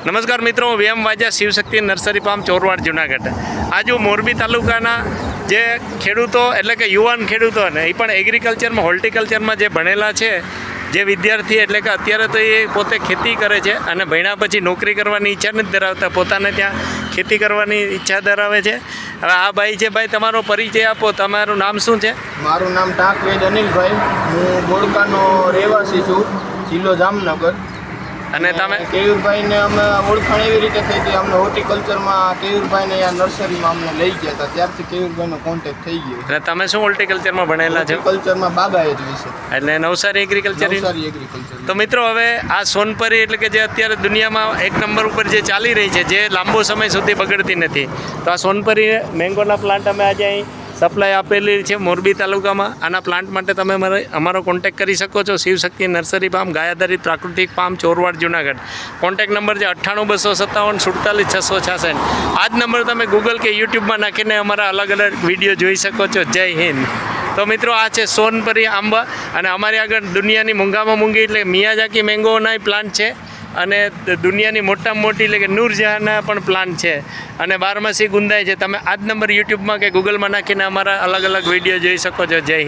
નમસ્કાર મિત્રો, હું VM વાજા શિવશક્તિ નર્સરી ફાર્મ ચોરવાડ જુનાગઢ. આજુ મોરબી તાલુકાના જે ખેડૂતો એટલે કે યુવાન ખેડૂતો ને એ પણ એગ્રીકલ્ચરમાં હોર્ટિકલ્ચરમાં જે ભણેલા છે, જે વિદ્યાર્થી એટલે કે અત્યારે તો એ પોતે ખેતી કરે છે અને ભણ્યા પછી નોકરી કરવાની ઈચ્છા નથી ધરાવતા, પોતાને ત્યાં ખેતી કરવાની ઈચ્છા ધરાવે છે. હવે આ ભાઈ છે. ભાઈ, તમારો પરિચય આપો. તમારું નામ શું છે? મારું નામ ટાંકવેદ અનિલભાઈ. હું બોડકાનો રહેવાસી છું, જિલ્લો જામનગર. અને તમે કેયુરભાઈને અમે ઓળખાણ એવી રીતે થઈ હતી, અમને હોર્ટિકલ્ચરમાં કેયુરભાઈને અહીંયા નર્સરીમાં અમને લઈ ગયા હતા, ત્યારથી કેયુરભાઈનો કોન્ટેક્ટ થઈ ગયો. અને તમે શું હોર્ટિકલ્ચરમાં ભણેલા છો? હોર્ટિકલ્ચરમાં બાગાયત વિશે, એટલે નવસારી એગ્રીકલ્ચર. એગ્રીકલ્ચર. તો મિત્રો, હવે આ સોનપરી એટલે કે જે અત્યારે દુનિયામાં એક નંબર ઉપર જે ચાલી રહી છે, જે લાંબો સમય સુધી બગડતી નથી, તો આ સોનપરી મેંગોના પ્લાન્ટ અમે આજે અહીં સપ્લાય આપેલી છે મોરબી તાલુકામાં. આના પ્લાન્ટ માટે તમે અમારો કોન્ટેક્ટ કરી શકો છો. શિવશક્તિ નર્સરી ફાર્મ, ગાયાધારી પ્રાકૃતિક farm, Chorwad Junagadh. Contact number છે 98-257-47-666. આ જ નંબર તમે ગૂગલ કે યુટ્યુબમાં નાખીને અમારા અલગ અલગ વિડીયો જોઈ શકો છો. જય હિન્દ. તો મિત્રો, આ છે સોનપરી આંબા અને અમારી આગળ દુનિયાની મૂંઘામાં મૂંઘી એટલે મિયાઝાકી મેંગોના પ્લાન્ટ છે અને દુનિયાની મોટામાં મોટી એટલે કે નૂરજહાંના પણ પ્લાન્ટ છે અને બારમાસી ગુંદાય છે. તમે આ જ નંબર યુટ્યુબમાં કે ગૂગલમાં નાખીને અમારા અલગ અલગ વિડીયો જોઈ શકો છો. જય હિન્દ.